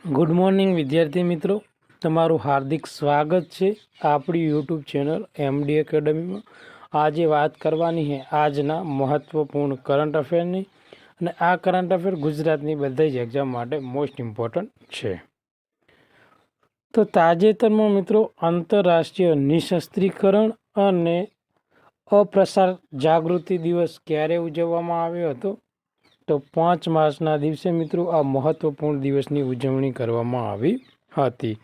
Good morning વિદ્યાર્થી મિત્રો, તમારું હાર્દિક સ્વાગત છે આપણી યુટ્યુબ ચેનલ એમડી એકેડમીમાં। આજે વાત કરવાની છે આજના મહત્વપૂર્ણ કરંટ અફેરની, અને આ કરંટ અફેર ગુજરાતની બધી જ એક્ઝામ માટે મોસ્ટ ઇમ્પોર્ટન્ટ છે। તો તાજેતરમાં મિત્રો આંતરરાષ્ટ્રીય નિઃશસ્ત્રીકરણ અને અપ્રસાર જાગૃતિ દિવસ ક્યારે ઉજવવામાં આવ્યો હતો? તો 5 માર્ચના દિવસે મિત્રો આ મહત્વપૂર્ણ દિવસની ઉજવણી કરવામાં આવી હતી।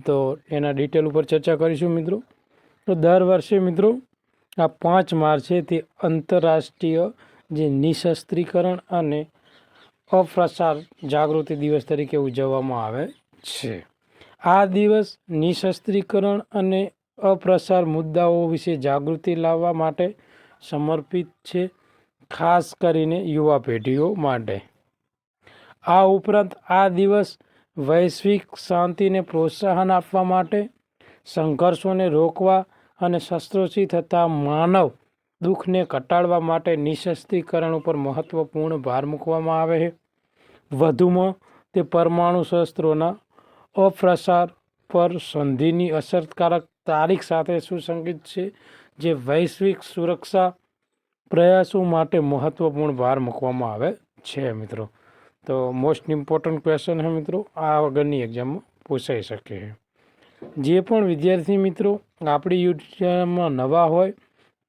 તો એના ડિટેલ ઉપર ચર્ચા કરીશું મિત્રો। તો દર વર્ષે મિત્રો આ 5 માર્ચે તે આંતરરાષ્ટ્રીય જે નિઃશસ્ત્રીકરણ અને અપ્રસાર જાગૃતિ દિવસ તરીકે ઉજવવામાં આવે છે। આ દિવસ નિઃશસ્ત્રીકરણ અને અપ્રસાર મુદ્દાઓ વિશે જાગૃતિ લાવવા માટે સમર્પિત છે, ખાસ કરીને યુવા પેઢીઓ માટે। આ ઉપરાંત આ દિવસ વૈશ્વિક શાંતિને પ્રોત્સાહન આપવા માટે, સંઘર્ષોને રોકવા અને શસ્ત્રોથી થતા માનવ દુઃખને ઘટાડવા માટે નિઃશસ્ત્રીકરણ ઉપર મહત્વપૂર્ણ ભાર મૂકવામાં આવે છે। વધુમાં તે પરમાણુ શસ્ત્રોના અપ્રસાર પર સંધિની અસરકારક તારીખ સાથે સુસંગત છે, જે વૈશ્વિક સુરક્ષા પ્રયાસો માટે મહત્વપૂર્ણ ભાર મૂકવામાં આવે છે મિત્રો। તો મોસ્ટ ઇમ્પોર્ટન્ટ ક્વેશ્ચન છે મિત્રો, આ વગરની એક્ઝામમાં પૂછાઈ શકે છે। જે પણ વિદ્યાર્થી મિત્રો આપણી યુટ્યુબમાં નવા હોય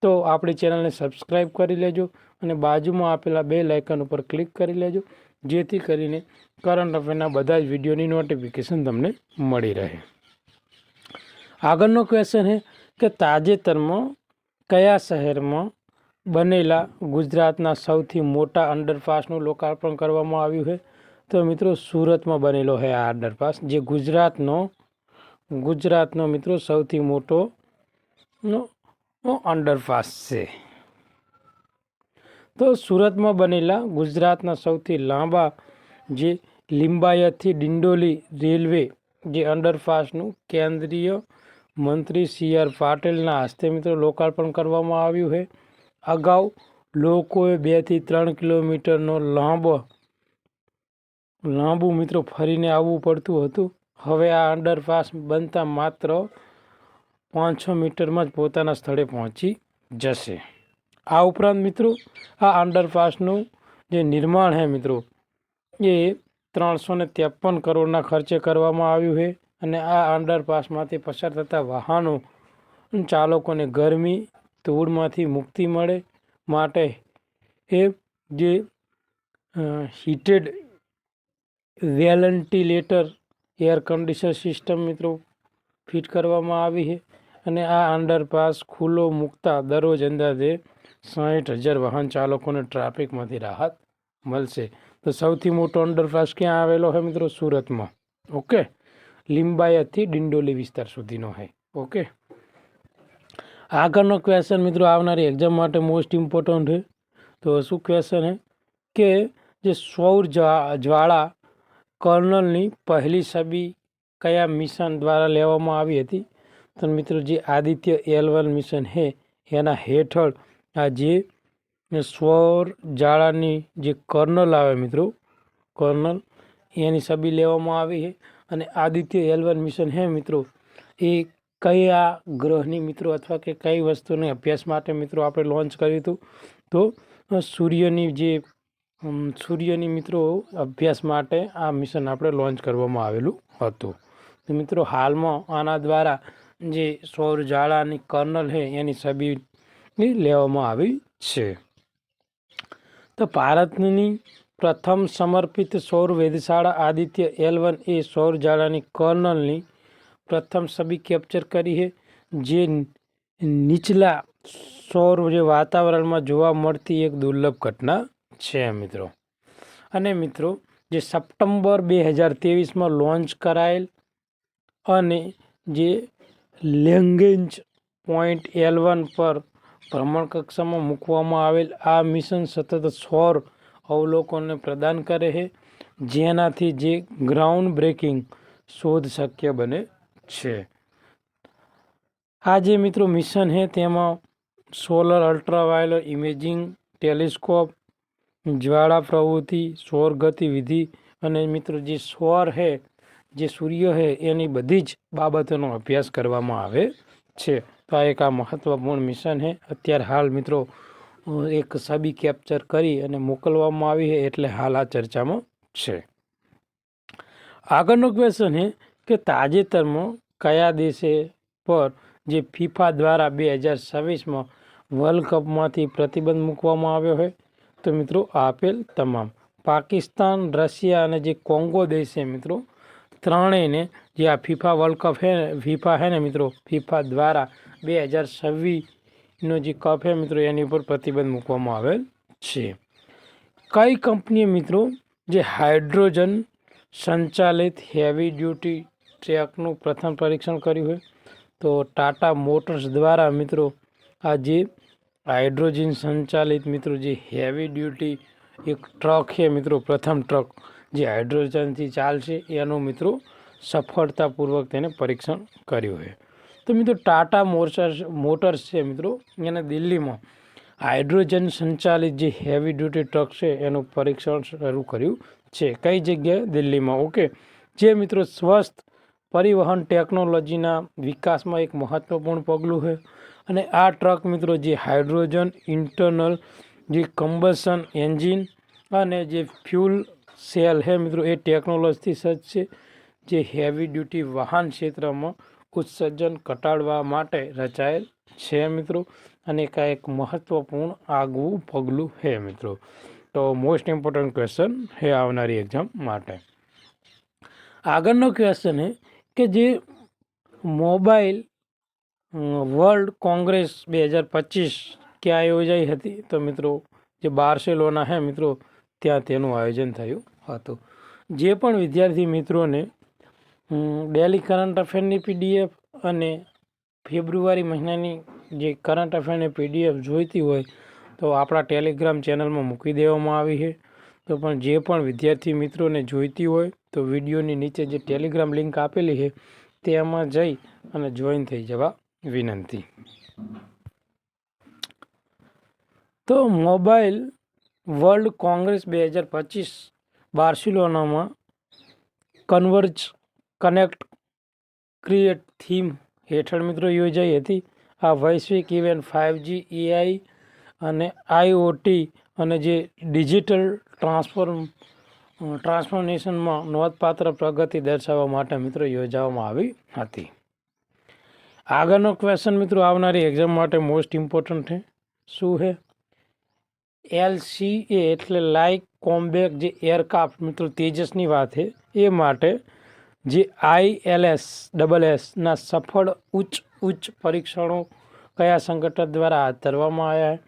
તો આપણી ચેનલને સબસ્ક્રાઈબ કરી લેજો અને બાજુમાં આપેલા બેલ આઇકન ઉપર ક્લિક કરી લેજો, જેથી કરીને કરંટ અફેરના બધા જ વિડીયોની નોટિફિકેશન તમને મળી રહે। આગળનો ક્વેશ્ચન છે કે તાજેતરમાં કયા શહેરમાં બનેલા ગુજરાતના સૌથી મોટા અંડરપાસનું લોકાર્પણ કરવામાં આવ્યું છે? તો મિત્રો સુરતમાં બનેલો છે આ અંડરપાસ, જે ગુજરાતનો મિત્રો સૌથી મોટો અંડરપાસ છે। તો સુરતમાં બનેલા ગુજરાતના સૌથી લાંબા જે લિંબાયતથી ડિંડોલી રેલવે જે અંડરપાસનું કેન્દ્રીય મંત્રી CR પાટીલના હસ્તે મિત્રો લોકાર્પણ કરવામાં આવ્યું છે। અગાઉ લોકોએ 2 થી 3 કિલોમીટરનો લાંબુ મિત્રો ફરીને આવવું પડતું હતું। હવે આ અંડરપાસ બનતા માત્ર 500 મીટરમાં જ પોતાના સ્થળે પહોંચી જશે। આ ઉપરાંત મિત્રો આ અંડરપાસનું જે નિર્માણ છે મિત્રો એ 353 કરોડના ખર્ચે કરવામાં આવ્યું છે, અને આ અંડરપાસમાંથી પસાર થતા વાહનો ચાલકોને ગરમી ધૂળમાંથી મુક્તિ મળે માટે એ જે heated ventilator air condition system મિત્રો ફિટ કરવામાં આવી છે, અને આ અંડરપાસ ખુલ્લો મૂકતા દરરોજ અંદાજે 60,000 વાહન ચાલકોને ટ્રાફિકમાંથી રાહત મળશે। તો સૌથી મોટો અંડરપાસ ક્યાં આવેલો છે મિત્રો? સુરતમાં। ઓકે, લિંબાયતથી ડિંડોલી વિસ્તાર સુધીનો છે। ઓકે, આગળનો ક્વેશ્ચન મિત્રો આવનારી એક્ઝામ માટે મોસ્ટ ઇમ્પોર્ટન્ટ છે। તો શું ક્વેશ્ચન છે કે જે સૌર જ્વાળા કર્નલની પહેલી છબી કયા મિશન દ્વારા લેવામાં આવી હતી? તો મિત્રો જે આદિત્ય L1 મિશન છે એના હેઠળ આ જે સૌર જ્વાળાની જે કર્નલ આવે મિત્રો, કર્નલ એની છબી લેવામાં આવી છે। અને આદિત્ય L1 મિશન છે મિત્રો એ કયા ગ્રહની મિત્રો અથવા કે કઈ વસ્તુને અભ્યાસ માટે મિત્રો આપણે લોન્ચ કર્યું હતું? તો સૂર્યની મિત્રો અભ્યાસ માટે આ મિશન આપણે લોન્ચ કરવામાં આવેલું હતું। તો મિત્રો હાલમાં આના દ્વારા જે સૌર જ્વાળાની કર્નલ છે એની છબી લેવામાં આવી છે। તો ભારતની પ્રથમ સમર્પિત સૌર વેધશાળા આદિત્ય L1 એ સૌર જ્વાળાની કર્નલની પ્રથમ છબી કેપ્ચર કરી છે, જે નીચલા સૌર જે વાતાવરણમાં જોવા મળતી એક દુર્લભ ઘટના છે મિત્રો। અને મિત્રો જે સપ્ટેમ્બર 2023માં લોન્ચ કરાયેલ અને જે લેગ્રેન્જ પોઈન્ટ L1 પર ભ્રમણકક્ષામાં મૂકવામાં આવેલ આ મિશન સતત સૌર અવલોકનને પ્રદાન કરે છે, જેનાથી જે ગ્રાઉન્ડ બ્રેકિંગ શોધ શક્ય બને છે। આ જે મિત્રો મિશન છે તેમાં સોલર અલ્ટ્રાવાયોલેટ ઇમેજિંગ ટેલિસ્કોપ, જ્વાળા પ્રવૃત્તિ, સૌર ગતિવિધિ અને મિત્રો જે સૌર છે જે સૂર્ય છે એની બધી જ બાબતોનો અભ્યાસ કરવામાં આવે છે. તો આ એક મહત્વપૂર્ણ મિશન છે. અત્યારે હાલ મિત્રો એક છબી કેપ્ચર કરી અને મોકલવામાં આવી છે, એટલે હાલ આ ચર્ચામાં છે. આગળનો ક્વેશ્ચન છે કે તાજેતરમાં કયા દેશે પર જે ફીફા દ્વારા 2026માં વર્લ્ડ કપમાંથી પ્રતિબંધ મૂકવામાં આવ્યો છે? તો મિત્રો આપેલ તમામ પાકિસ્તાન, રશિયા અને જે કોંગો દેશ છે મિત્રો, ત્રણેયને જે આ ફીફા વર્લ્ડ કપ છે, ફીફા છે ને મિત્રો, ફીફા દ્વારા 2026નો જે કપ છે મિત્રો, એની ઉપર પ્રતિબંધ મૂકવામાં આવેલ છે. કઈ કંપનીએ મિત્રો જે હાઇડ્રોજન સંચાલિત હેવી ડ્યુટી ટ્રકનું પ્રથમ પરીક્ષણ કર્યું છે? તો ટાટા મોટર્સ દ્વારા મિત્રો આ જે હાઇડ્રોજન સંચાલિત મિત્રો જે હેવી ડ્યુટી એક ટ્રક છે મિત્રો, પ્રથમ ટ્રક જે હાઇડ્રોજનથી ચાલશે, એનું મિત્રો સફળતાપૂર્વક તેને પરીક્ષણ કર્યું છે. તો મિત્રો ટાટા મોટર્સ છે મિત્રો, એને દિલ્હીમાં હાઇડ્રોજન સંચાલિત જે હેવી ડ્યુટી ટ્રક છે એનું પરીક્ષણ શરૂ કર્યું છે. કઈ જગ્યાએ? દિલ્હીમાં. ઓકે, જે મિત્રો સ્વસ્થ પરિવહન ટેકનોલોજીના વિકાસમાં એક મહત્વપૂર્ણ પગલું છે. અને આ ટ્રક મિત્રો જે હાઇડ્રોજન ઇન્ટરનલ જે કમ્બશન એન્જિન અને જે ફ્યુલ સેલ છે મિત્રો, એ ટેકનોલોજીથી સજ્જ છે, જે હેવી ડ્યુટી વાહન ક્ષેત્રમાં ઉત્સર્જન ઘટાડવા માટે રચાયેલ છે મિત્રો. અને એક મહત્વપૂર્ણ આગવું પગલું છે મિત્રો. તો મોસ્ટ ઇમ્પોર્ટન્ટ ક્વેશ્ચન છે આવનારી એક્ઝામ માટે. આગળનો ક્વેશ્ચન છે કે જે મોબાઈલ વર્લ્ડ કોંગ્રેસ 2025 ક્યાં યોજાઈ હતી? તો મિત્રો જે બાર્સેલોના છે મિત્રો, ત્યાં તેનું આયોજન થયું હતું. જે પણ વિદ્યાર્થી મિત્રોને ડેલી કરંટ અફેરની પીડીએફ અને ફેબ્રુઆરી મહિનાની જે કરંટ અફેરની પીડીએફ જોઈતી હોય તો આપણા ટેલિગ્રામ ચેનલમાં મૂકી દેવામાં આવી છે. તો પણ જે પણ વિદ્યાર્થી મિત્રોને જોઈતી હોય તો વિડીયોની નીચે જે ટેલિગ્રામ લિંક આપેલી છે તેમાં જઈ અને જોઈન થઈ જવા વિનંતી. તો મોબાઈલ વર્લ્ડ કોંગ્રેસ 2025 બાર્સિલોનામાં કન્વર્જ, કનેક્ટ, ક્રિએટ થીમ હેઠળ મિત્રો યોજાઈ હતી. આ વૈશ્વિક ઇવેન્ટ 5G, AI અને IoT અને જે ડિજિટલ ટ્રાન્સફોર્મેશનમાં નોંધપાત્ર પ્રગતિ દર્શાવવા માટે મિત્રો યોજવામાં આવી હતી. આગળનો ક્વેશ્ચન મિત્રો આવનારી એક્ઝામ માટે મોસ્ટ ઇમ્પોર્ટન્ટ છે. શું છે? LCA એટલે લાઇટ કોમ્બેટ જે એરક્રાફ્ટ મિત્રો, તેજસની વાત છે, એ માટે જે ILS-ના સફળ ઉચ્ચ પરીક્ષણો કયા સંગઠન દ્વારા હાથ ધરવામાં આવ્યા છે?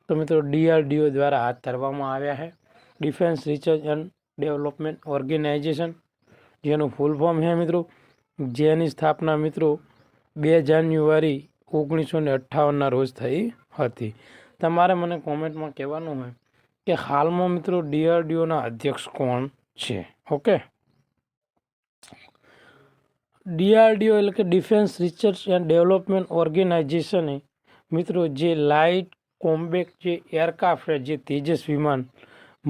તો મિત્રો DRDO દ્વારા હાથ ધરવામાં આવ્યા છે. Defence research and development organisation, જેનું ફૂલ ફોર્મ છે મિત્રો, જેની સ્થાપના મિત્રો 2 જાન્યુઆરી 1958ના રોજ થઈ હતી. તમારે મને કોમેન્ટમાં કહેવાનું હોય કે હાલમાં મિત્રો DRDOના અધ્યક્ષ કોણ છે? ઓકે, DRDO એટલે કે ડિફેન્સ રિસર્ચ એન્ડ ડેવલપમેન્ટ ઓર્ગેનાઇઝેશને મિત્રો જે લાઇટ કોમ્બેટ જે એરક્રાફ્ટ જે તેજસ વિમાન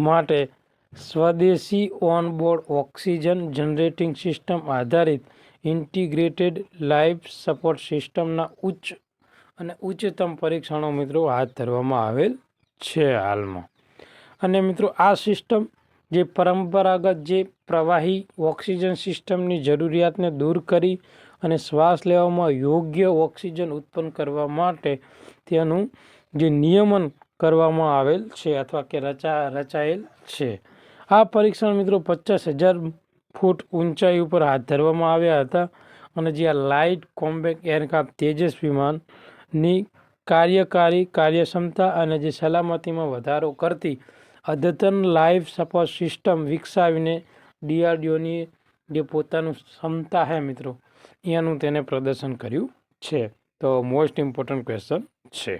માટે સ્વદેશી ઓનબોર્ડ ઓક્સિજન જનરેટિંગ સિસ્ટમ આધારિત ઇન્ટિગ્રેટેડ લાઈફ સપોર્ટ સિસ્ટમના ઉચ્ચતમ પરીક્ષણો મિત્રો હાથ ધરવામાં આવેલ છે હાલમાં. અને મિત્રો આ સિસ્ટમ જે પરંપરાગત જે પ્રવાહી ઓક્સિજન સિસ્ટમની જરૂરિયાતને દૂર કરી અને શ્વાસ લેવામાં યોગ્ય ઓક્સિજન ઉત્પન્ન કરવા માટે તેનું જે નિયમન કરવામાં આવેલ છે અથવા કે રચાયેલ છે. આ પરીક્ષણ મિત્રો 50,000 ફૂટ ઊંચાઈ ઉપર હાથ ધરવામાં આવ્યા હતા. અને જે આ લાઇટ કોમ્બેટ એરક્રાફ્ટ તેજસ વિમાનની કાર્યકારી કાર્યક્ષમતા અને જે સલામતીમાં વધારો કરતી અદ્યતન લાઈફ સપોર્ટ સિસ્ટમ વિકસાવીને DRDOની જે પોતાનું ક્ષમતા છે મિત્રો, એનું તેને પ્રદર્શન કર્યું છે. તો મોસ્ટ ઇમ્પોર્ટન્ટ ક્વેશ્ચન છે.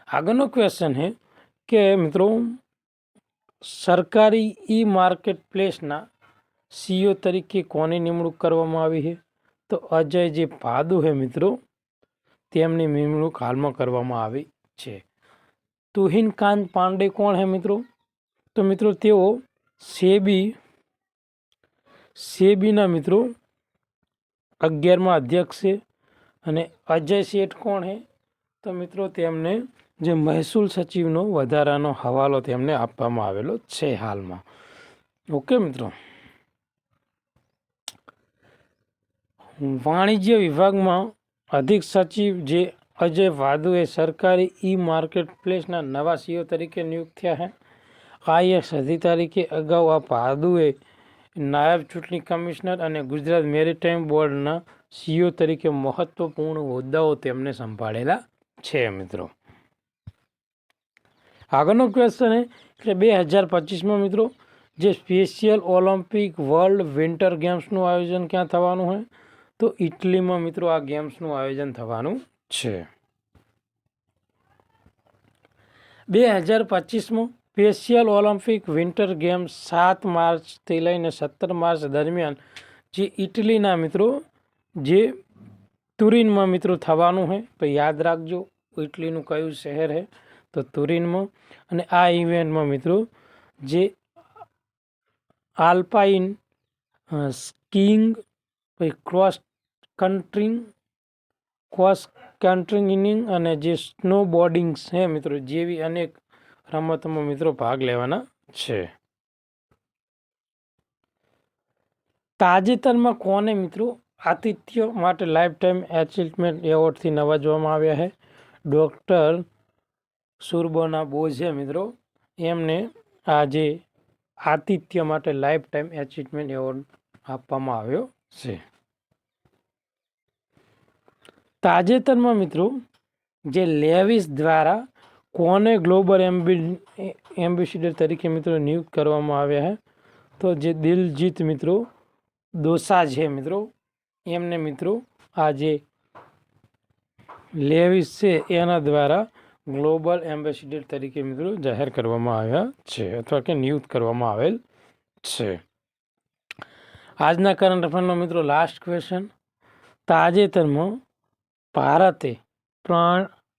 આગળનો ક્વેશ્ચન છે કે મિત્રો સરકારી ઈ માર્કેટ પ્લેસના CEO તરીકે કોની નિમણૂક કરવામાં આવી છે? તો અજય જે ભાદુ છે મિત્રો, તેમની નિમણૂક હાલમાં કરવામાં આવી છે. તુહિનકાંત પાંડે કોણ છે મિત્રો? તો મિત્રો તેઓ સેબી સેબીના મિત્રો 11મા અધ્યક્ષ છે અને અજય શેઠ કોણ છે? તો મિત્રો તેમને જે મહેસૂલ સચિવનો વધારાનો હવાલો તેમને આપવામાં આવેલો છે હાલમાં. ઓકે મિત્રો. વાણિજ્ય વિભાગમાં અધિક સચિવ જે અજય વાધુએ સરકારી ઈ માર્કેટ પ્લેસના નવા સીઓ તરીકે નિયુક્ત થયા છે. IAS અધિકારી કે અગાઉ આ ભાદુએ નાયબ ચૂંટણી કમિશનર અને ગુજરાત મેરીટાઈમ બોર્ડના સીઓ તરીકે મહત્વપૂર્ણ હોદ્દાઓ તેમને સંભાળેલા છે મિત્રો. આગળનો ક્વેશ્ચન છે કે 2025માં મિત્રો જે સ્પેશિયલ ઓલિમ્પિક વર્લ્ડ વિન્ટર ગેમ્સનું આયોજન ક્યાં થવાનું હોય? તો ઇટલીમાં મિત્રો આ ગેમ્સનું આયોજન થવાનું છે. 2025માં સ્પેશિયલ ઓલિમ્પિક વિન્ટર ગેમ્સ 7 માર્ચથી લઈને 17 માર્ચ દરમિયાન જે ઇટલીના મિત્રો જે તુરિનમાં મિત્રો થવાનું છે. તો યાદ રાખજો ઇટલીનું કયું શહેર છે? તો તુરિનમાં. અને આ ઇવેન્ટમાં મિત્રો જે આલ્પાઇન સ્કીઇંગ, ક્રોસ કન્ટ્રીનિંગ અને જે સ્નો બોર્ડિંગ છે મિત્રો જેવી અનેક રમતોમાં મિત્રો ભાગ લેવાના છે. તાજેતરમાં કોને મિત્રો આતિથ્ય માટે લાઈફ ટાઈમ એચીવમેન્ટ એવોર્ડથી નવાજવામાં આવ્યા છે? ડૉક્ટર સુરબોના બોઝ છે મિત્રો, એમને આજે આતિથ્ય માટે લાઈફ ટાઈમ એચીવમેન્ટ એવોર્ડ આપવામાં આવ્યો છે. તાજેતરમાં મિત્રો જે લેવિસ દ્વારા કોને ગ્લોબલ એમ્બેસેડર તરીકે મિત્રો નિયુક્ત કરવામાં આવ્યા છે? તો જે દિલજીત મિત્રો દોસાઝ છે મિત્રો, એમને મિત્રો આ જે લેવિસ છે એના દ્વારા ગ્લોબલ એમ્બેસેડર તરીકે મિત્રો જાહેર કરવામાં આવ્યા છે અથવા કે નિયુક્ત કરવામાં આવેલ છે. આજના કરંટ અફેરનો મિત્રો લાસ્ટ ક્વેશ્ચન. તાજેતરમાં ભારતે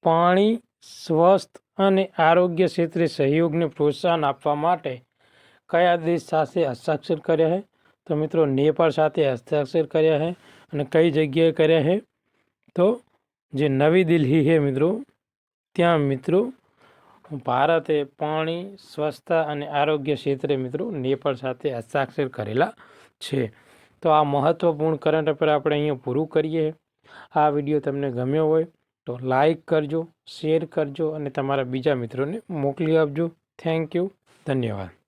પાણી, સ્વસ્થ અને આરોગ્ય ક્ષેત્રે સહયોગને પ્રોત્સાહન આપવા માટે કયા દેશ સાથે હસ્તાક્ષર કર્યા છે? તો મિત્રો નેપાળ સાથે હસ્તાક્ષર કર્યા છે. અને કઈ જગ્યાએ કર્યા છે? તો જે નવી દિલ્હી છે મિત્રો ત્યાં મિત્રો ભારતે પાણી, સ્વચ્છતા અને આરોગ્ય ક્ષેત્રે મિત્રો નેપાળ સાથે હસ્તાક્ષર કરેલા છે. તો આ મહત્વપૂર્ણ કરંટ અફેર આપણે અહીંયા પૂરું કરીએ. આ વિડીયો તમને ગમ્યો હોય તો લાઈક કરજો, શેર કરજો અને તમારા બીજા મિત્રોને મોકલી આપજો. Thank you. ધન્યવાદ.